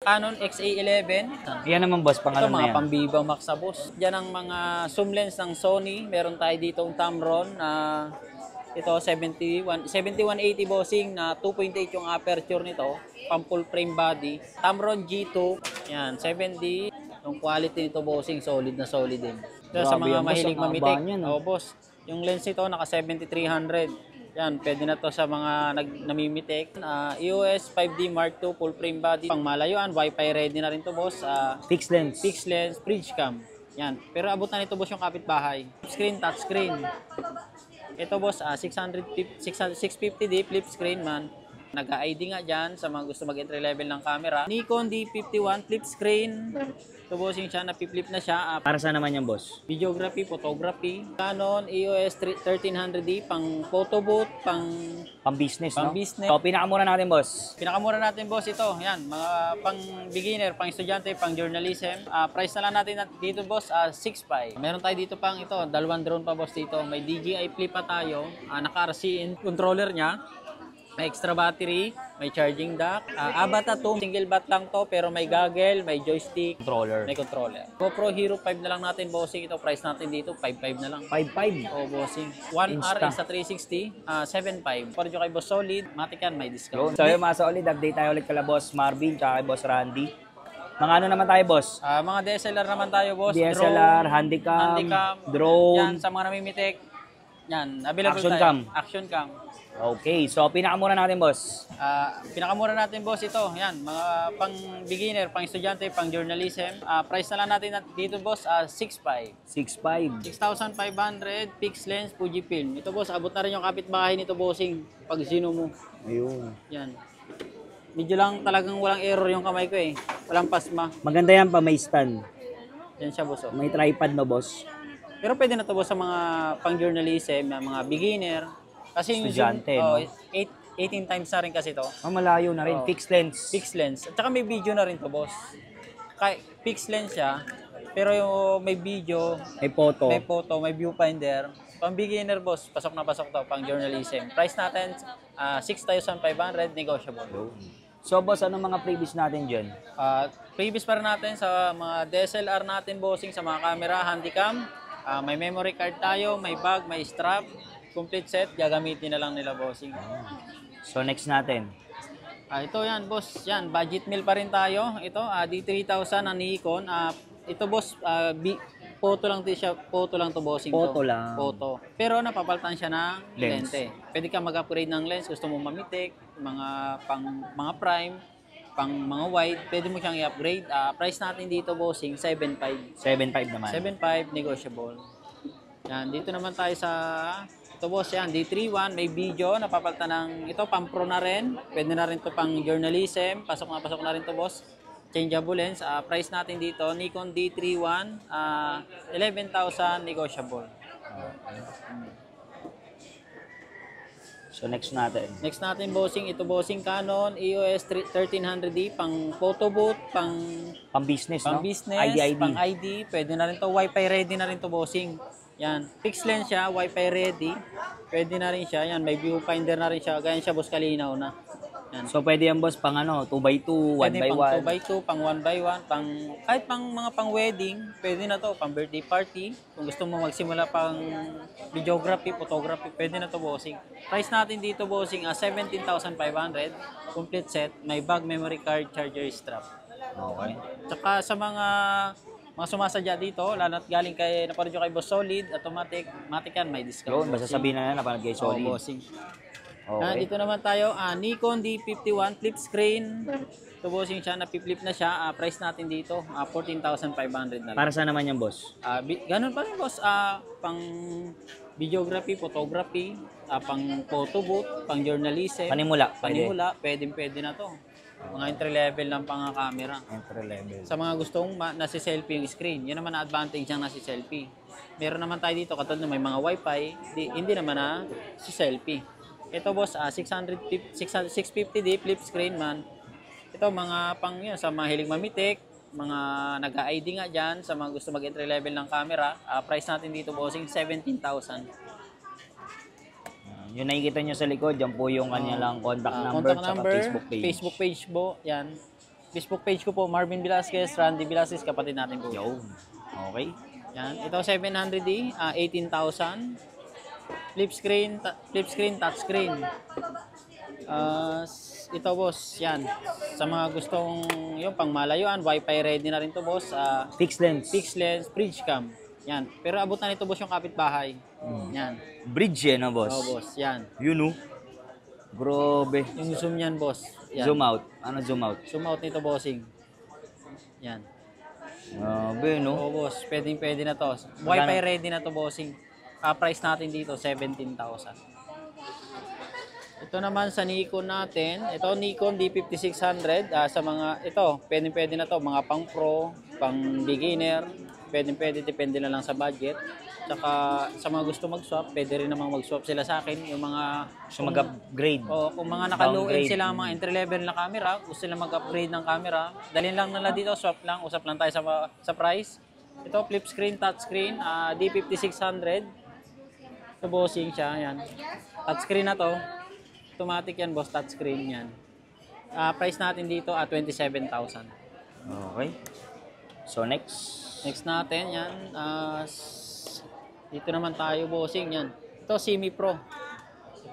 Canon XA11. Yan naman boss, Ito pangalan na mga yan. pang-Viva Max sa boss. Diyan ang mga zoom lens ng Sony. Meron tayo dito ang Tamron na ito 7180 bossing na 2.8 yung aperture nito. Pang full frame body. Tamron G2. Yan, 7D. Yung quality nito bossing, solid na solid din. Ito sa Grabe mga yan, boss. mahilig Ang haba mamitik. niyan, Oh, boss. Yung lens nito naka 7300. Yan, pwede na to sa mga namimitik. EOS 5D Mark II full frame body. Pang malayuan, Wi-Fi ready na rin to boss. Fixed lens. Fixed lens, bridge cam. Yan. Pero abot na nito boss yung kapitbahay. Screen, touch screen. Ito boss, 650D flip screen man. Nag-ID nga dyan sa mga gusto mag-entry level ng camera. Nikon D51 flip screen. Ito bossing siya, napip-flip na siya. Para saan naman yan boss? Videography, photography. Canon EOS 1300D pang photo booth, pang Pang-business, no? Pang-business. So, pinakamura natin boss. pinakamura natin boss ito. Yan, mga pang beginner, pang estudyante, pang journalism. Price na lang natin dito boss, 6.5. Meron tayo dito pang ito, dalawang drone pa boss dito. May DJI Flip pa tayo. Naka-RCN controller niya. May extra battery, may charging dock. Avata 2, single bat lang to pero may goggle, may joystick, Controller. may controller. GoPro Hero 5 na lang natin bossing. Ito price natin dito, 5.5 na lang. 5.5. O bossing. 1R Insta. is sa 360, 7.5. Para dyo kay Boss Solid, matikan may discount. So yun mga solid, update tayo ulit kala boss Marvin tsaka kay boss Randy. Mga ano naman tayo boss? Mga DSLR naman tayo boss. DSLR, Drone, handicam, Yan, drone, sa mga namimitik. Yan, available Action tayo. cam. Action cam. Okay, so pinakamura natin boss. Pinakamura natin boss ito. Yan, mga pang beginner, pang estudyante, pang journalism. Price na lang natin dito boss, 6.5. 6.5. 6,500 fixed lens Fujifilm. Ito boss, abot na rin yung kapitbahay nito bossing pag sino mo. Ayun. Yan. Medyo lang talagang walang error yung kamay ko eh. Walang pasma. Maganda yan pa, may stand. Yan siya boss. Oh. May tripod no boss. Pero pwede na to boss sa mga pang journalism, mga beginner. Kasi yung Estudyante, zoom, no? 18 times na rin kasi to. Malayo na rin, Oo. fixed lens. Fixed lens. At saka may video na rin to boss. Fixed lens siya, pero yung may video, May photo. may viewfinder. Pang beginner boss, pasok na pasok to, pang journalism. Price natin, 6,500, negotiable. So boss, anong mga previous natin dyan? Previous para natin sa mga DSLR natin bossing, sa mga camera, handycam. May memory card tayo, may bag, may strap. Complete set, gagamitin na lang nila bossing. So next natin. Ito yan boss, yan, budget meal pa rin tayo. Ito, D3000 na Nikon. Ito boss, photo lang to bossing. Photo to. lang. Photo. Pero napapalitan siya ng Lens. lente. Pwede ka mag-upgrade ng lens, gusto mo mamitik, mga prime, pang mga wide, pwede mo siyang i-upgrade. Price natin dito bossing, 7.5. 7.5 naman. 7.5 negotiable. Yan, dito naman tayo sa ito boss yan, D31, may video, napapalitan ng ito, pang pro na rin. Pwede na rin to pang journalism, pasok na rin to boss. Changeable lens, price natin dito, Nikon D31, 11,000 negotiable. So next natin. Next natin bossing, ito bossing Canon EOS 1300D, pang photo booth, pang Pang-business, no? business, ID. pang ID, pwede na rin to, Wi-Fi ready na rin to bossing. Yan, fixed lens siya, Wi-Fi ready. Pwede na rin siya. Yan, may viewfinder na rin siya. Ganyan siya, boss, kalinaw na. Yan. So pwede yan boss pang ano, 2x2, Pwede pang 1x1. 2x2, pang 1x1, kahit pang mga pang wedding, pwede na to, pang birthday party. Kung gusto mo magsimula pang videography, photography, pwede na to bossing. Price natin dito bossing, 17,500. Complete set, may bag, memory card, charger, strap. Okay. Tsaka sa mga sumasadya dito, lalo at galing kay naparadyo kay Boss Solid, automatic, matikan, may discount. Yun, basta sabihin na napanood kay Solid. bossing. Okay. Dito naman tayo, Nikon D51 flip screen. Ito bossing siya, napip-flip na siya. Price natin dito, 14,500 na lang. Para saan naman yan boss? Ganun pa rin boss, pang videography, photography, pang photo booth, pang journalism. Panimula. Pwede na to. Mga entry level ng pang camera. Entry level. Sa mga gustong nasi-selfie yung screen, yun naman ang advantage ng nasi-selfie. Meron naman tayo dito, katulad na may mga wifi, hindi naman na si selfie. Ito boss, 650D flip screen man. Ito mga pang yun, sa mga hilig mamitik, mga nag-ID nga dyan, sa mga gusto mag-entry level ng camera. Price natin dito bossing, 17,000. Yung nakikita nyo sa likod, yan po yung kanya lang contact number at Facebook Facebook page. Facebook page po, yan. Facebook page ko po, Marvin Velasquez, Randy Velasquez, kapatid natin po. Yo. Okay. Yan. Ito 700D, 18,000. Flip screen, touch screen. Ito boss, yan. Sa mga gustong yung pang malayuan, Wi-Fi ready na rin to boss. Fixed lens. Fixed lens, bridge cam. Yan. Pero abot na nito boss yung kapitbahay. Yan. Bridge no, boss? Oh boss, yan. Yun, Grabe. Yung zoom yan boss. Yan. Zoom out. Ano zoom out? Zoom out nito bossing. Yan. Grabe, no? Oh boss, pwede na to. Wi-Fi ready na to bossing. Price natin dito 17,000. Ito naman sa Nikon natin, ito Nikon D5600, sa mga ito, pwede na to, mga pang pro, pang beginner, pwede depende na lang sa budget. Tsaka sa mga gusto mag-swap, pwede rin namang mag-swap sila sa akin, yung mga So mag-upgrade. kung mga naka-low end Downgrade. sila, mga entry level na camera, gusto nila mag-upgrade ng camera, dalhin lang nila dito, swap lang, usap lang tayo sa price. Ito flip screen, touch screen, D5600. Ito bossing siya, yan. Touch screen na to. Automatic yan boss, touch screen yan. Price natin dito 27,000. Okay. So next. Next natin yan, dito naman tayo bossing yan. Ito Semi Pro.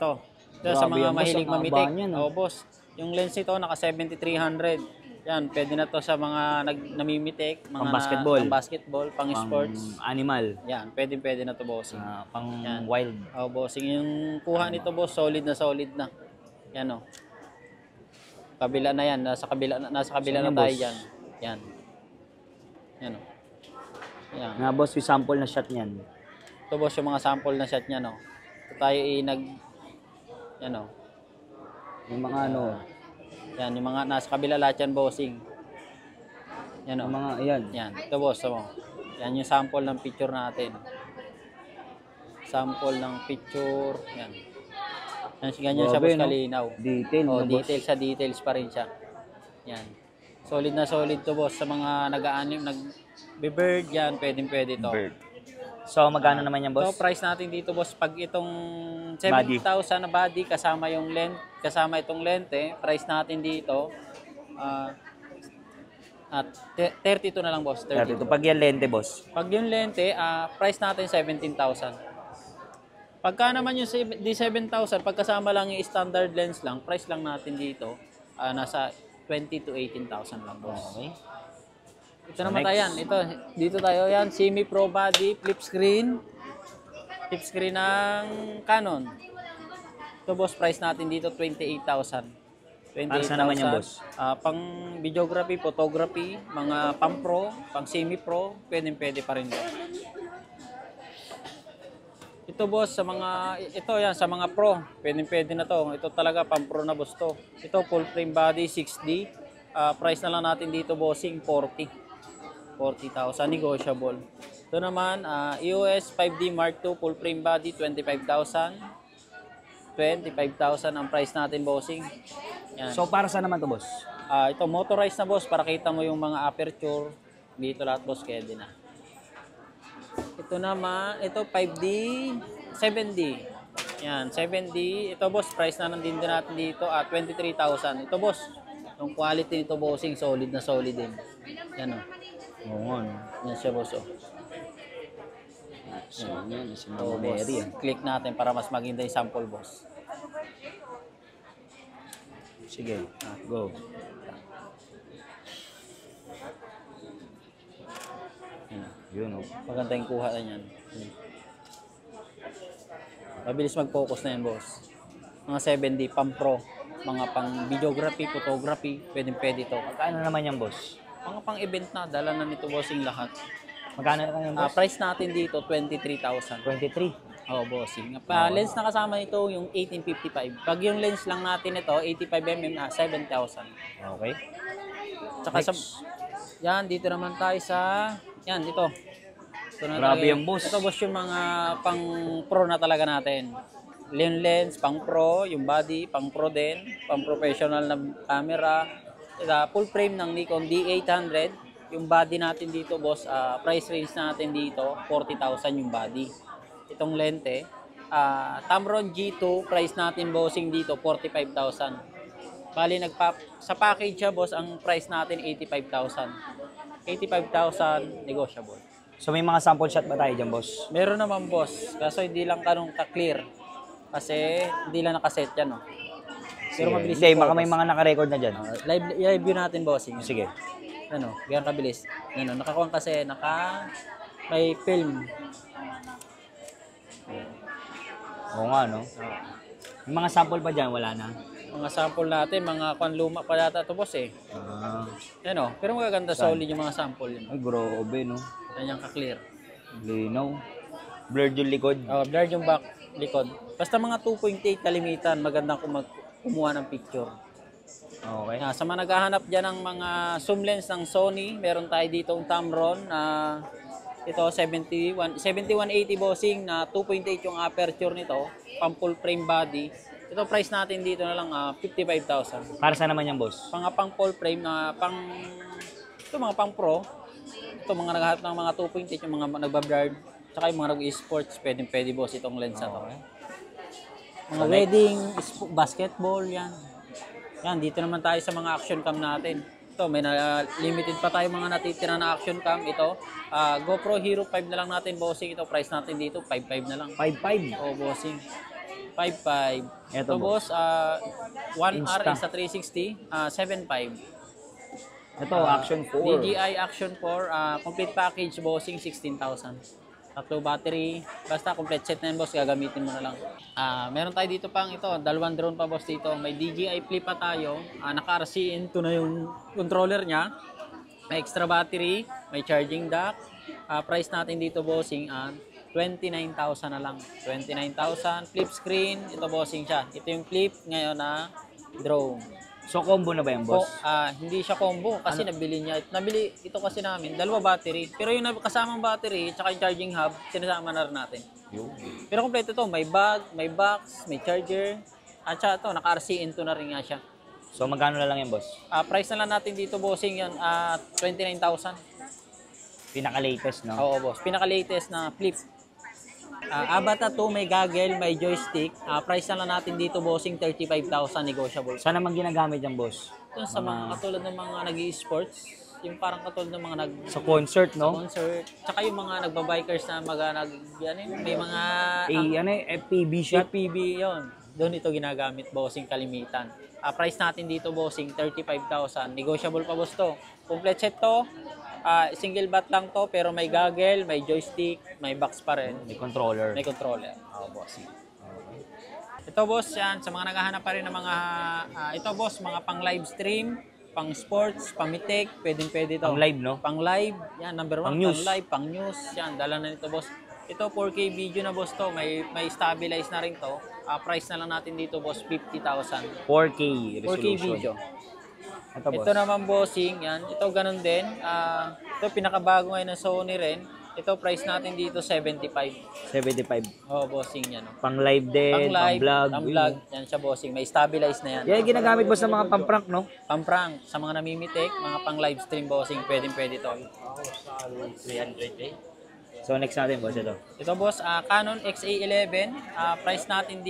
Ito sa Grabe mga yan, boss. mahilig Ang haba mamitik. niyan, Oh boss. Yung lens nito naka 7300. Yan, pwede na to sa mga namimitik, mga Pang-basketball. pang-basketball, pang-sports. Animal. Yan, pwede na to bossing. Pang Yan. wild. Oh, bossing yung kuha nito boss, solid na. Yan oh. Kabila na yan, nasa kabila Saan na yan, tayo boss? diyan. Yan. Yan oh. Yan. Nga boss, yung sample na shot niyan. Ito boss yung mga sample na shot niya no. Ito tayo yan oh. Yung mga ano, Yan, yung mga nasa kabila lahat yan bossing. Yan oh. yung mga, ayan. Yan, ito boss oh. Yan yung sample ng picture natin. Sample ng picture, yan. Yan, ganyan siya Grabe, boss no? kalinaw. Detail, Oh, no, boss? details pa rin siya. Yan. Solid na solid to boss sa mga nag-aanim, nag-bird yan, pwede to. Bird. So, magkano naman yan, boss? So, price natin dito boss, pag itong Body. 7,000 na body, kasama yung lens, kasama itong lente, price natin dito, at 32 na lang boss, 32. Ito, pag yan lente, boss. Pag yung lente, price natin 17,000. Pagka naman yung D7,000, pagkasama lang yung standard lens lang, price lang natin dito, nasa 20 to 18,000 lang boss. Okay. Ito naman tayo yan. Dito tayo yan. Semi Pro Body, flip screen. Flip screen ng Canon. Ito boss, price natin dito 28,000. 28,000. Para saan naman yan, boss? Pang videography, photography, mga pang pro, pang semi pro, pwede pa rin. Ito boss, sa mga pro, pwede na to. Ito talaga pang pro na boss to. Ito full frame body 6D. Price na lang natin dito bossing 40,000 negotiable. Ito naman, EOS 5D Mark II full frame body 25,000. 25,000 ang price natin bossing. Yan. So, para saan naman to, boss? Ito motorized na boss para kita mo yung mga aperture. Dito lahat boss, pwede na. Ito naman, ito 5D, 7D. Yan, 7D. Ito boss, price na din natin dito at 23,000. Ito boss, yung quality nito bossing, solid na solid din. Yan o. Oo, Yan siya boss o. So, yan. Si So, Mama boss, Mary. click natin para mas maganda yung sample boss. Sige, go. Yan. Yun, Maganda yung kuha na yan. Mabilis mag-focus na yan boss. Mga 7D, pang pro. Mga pang videography, photography, pwede to. Magkano naman yan, boss? Mga pang event na, dala na nito bossing lahat. Magkano naman yan, boss? Price natin dito, 23,000. 23. Oh, bossing. Lens na kasama nito yung 1855. Pag yung lens lang natin ito, 85mm, 7,000. Okay. Tsaka yan, dito naman tayo sa, yan, dito. Ito na Grabe talaga yan, boss. Ito, boss, yung mga pang pro na talaga natin. Lens, pang pro, yung body, pang pro din, pang professional na camera. Full frame ng Nikon D800. Yung body natin dito, boss, price range natin dito, 40,000 yung body. Itong lente, Tamron G2, price natin bossing dito, 45,000. Bali, sa package siya, boss, ang price natin 85,000. 85,000 negotiable. So may mga sample shot ba tayo dyan, boss? Meron naman, boss. Kaso hindi lang kanong ka-clear. Kasi hindi lang nakaset yan, no? Pero Sige. mabilis Hindi, yung baka focus. may mga naka-record na dyan. Live view natin, bossing. Sige. Ano, ganyan kabilis. Ano, nakakuha kasi, may film. Oo nga, no? May mga sample pa dyan, wala na. Mga sample natin, mga luma pa yata ito, boss, eh. Ah. Ano, pero magaganda, solid yung mga sample yun. Ay, grabe, no? Ganyan ka-clear. Linaw. Blurred yung likod. Blurred yung back, likod. Basta mga 2.8 kalimitan, magandang kumuha ng picture. Okay. Sa mga naghahanap dyan ng mga zoom lens ng Sony, meron tayo dito ang Tamron na ito 7180 bossing na 2.8 yung aperture nito, pang full frame body. Ito price natin dito na lang 55,000. Para saan naman yan, boss? Pang full frame na ito mga pang pro. Ito mga naghahanap ng mga 2.8 yung mga nagba-blurred, tsaka yung mga nag-esports, pwede boss itong lens na to. Mga wedding, basketball, yan. Yan, dito naman tayo sa mga action cam natin. Ito, may limited pa tayo mga natitira na action cam. Ito, GoPro Hero 5 na lang natin, bossing. Ito, price natin dito, 5.5 na lang. 5.5. Oo, bossing. 5.5. Ito, Ito, boss, 1 Insta. RX sa 360, 7.5. Ito, Action 4. DJI Action 4, complete package, bossing, 16,000. Tatlo battery, basta complete set na yan, boss, gagamitin mo na lang. Meron tayo dito pang ito, dalawang drone pa, boss, dito. May DJI Flip pa tayo, naka-RCN to na yung controller niya. May extra battery, may charging dock. Price natin dito, bossing, 29,000 na lang. 29,000, flip screen, ito, bossing siya. Ito yung flip ngayon na drone. So, combo na ba yan, boss? Hindi siya combo kasi nabili ito kasi namin, dalawa battery. Pero yung kasamang battery, tsaka yung charging hub, sinasama na rin natin. Pero kompleto to, may bag, may box, may charger. At saka ito, naka-RCN to na rin nga siya. So, magkano na lang yan, boss? Price na lang natin dito, bossing, yan, 29,000. Pinaka-latest, no? Oo, boss. Pinaka-latest na flip. Abata to, may goggle, may joystick. Price na lang natin dito, bossing, 35,000 negotiable. Saan naman ginagamit yan, boss? Ito sa mga katulad ng mga nag-i-sports, yung parang katulad ng mga Sa concert, no? concert, tsaka yung mga nagbabikers na may mga FPV shot. FPV yon. Doon ito ginagamit, bossing, kalimitan. Price natin dito, bossing, 35,000. Negotiable pa, boss to. Complete set to. Single bat lang to, pero may goggle, may joystick, may box pa rin. May controller. May controller. Bossing. Ito, boss, yan. Sa mga naghahanap pa rin ng mga, ito, boss, mga pang live stream, pang sports, pang mitek, pwede to. Pang live, no? Pang live, yan, number 1, Pang news. pang live, pang news, yan, dala na nito, boss. Ito, 4K video na, boss, to. May stabilize na rin to. Price na lang natin dito, boss, 50,000. 4K 4K resolution. video. Ito, boss. Ito naman, bossing, yan. Ito, ganun din. Ito, pinakabago ngayon ng Sony rin. Ito, price natin dito, 75. 75. Bossing yan. Pang live din, Pang live, vlog. pang vlog. Yan siya, bossing. May stabilize na yan. Yan yung ginagamit mo sa mga pang-prank, no? Pang-prank, sa mga namimitik, mga pang-live stream, bossing, pwede to. 300. So, next natin, boss, ito. Ito, boss, Canon XA11. Price natin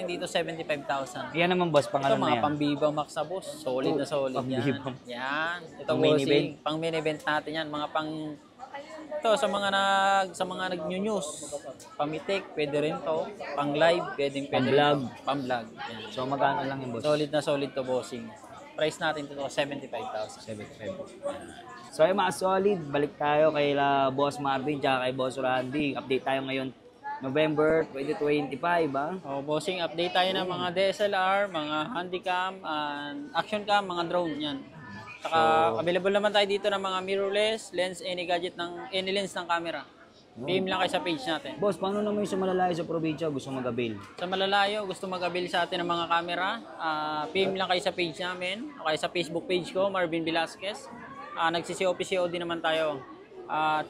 dito, 75,000. Yan naman, boss, pang Ito, ano na mga yan? pang-Viva Max na, boss. Solid na solid yan. Pang-Viva. Yan. Ito, Pang main bossing. event? Pang main event natin yan. Mga pang... Ito, sa mga nag-news. Pamitik, pwede rin to. Pang-live, pwede Pang-vlog. Pang-vlog. Yan. So, magkano lang yung boss? Solid na solid to, bossing. Price natin dito, 75,000. 75. So, ay mga solid, balik tayo kay Boss Marvin tsaka kay Boss Randy. Update tayo ngayon, November 2025, ha? Bossing, update tayo ng mga DSLR, mga handycam, action cam, mga drone, yan. Saka, available naman tayo dito ng mga mirrorless, lens, any lens ng camera. PM lang kayo sa page natin. Boss, paano naman yung sa malalayo sa probinsya gusto mag-avail? Sa malalayo, gusto mag-avail sa atin ng mga camera, PM lang kayo sa page namin, o kaya sa Facebook page ko, Marvin Velasquez. Nagsi-COP-COD naman tayo.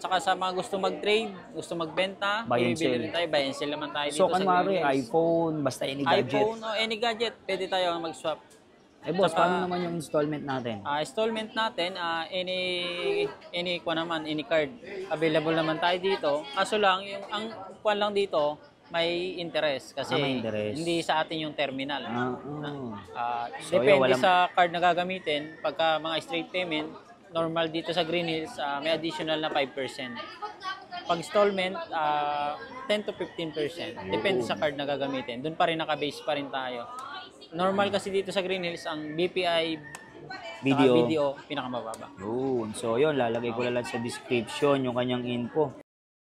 Tsaka sa mga gusto mag-trade, gusto magbenta, Buy and bibili sell. rin tayo, buy and sell naman tayo dito So, sa kanwari, Greenhills. iPhone, basta any gadget. iPhone o any gadget, pwede tayo mag-swap. Eh, boss, Tsaka, paano naman yung installment natin? Installment natin, any card. Available naman tayo dito. Kaso lang, ang kuwan lang dito, may interest kasi may interest. hindi sa atin yung terminal. So, Depende yun, sa card na gagamitin. Pagka mga straight payment, normal dito sa Green Hills, may additional na 5%. Pag installment, 10 to 15%. Depende sa card na gagamitin. Doon pa rin naka-base pa rin tayo. Normal kasi dito sa Green Hills, ang BPI Video. video pinakamababa. Yun. So, yun, lalagay ko lang sa description yung kanyang info.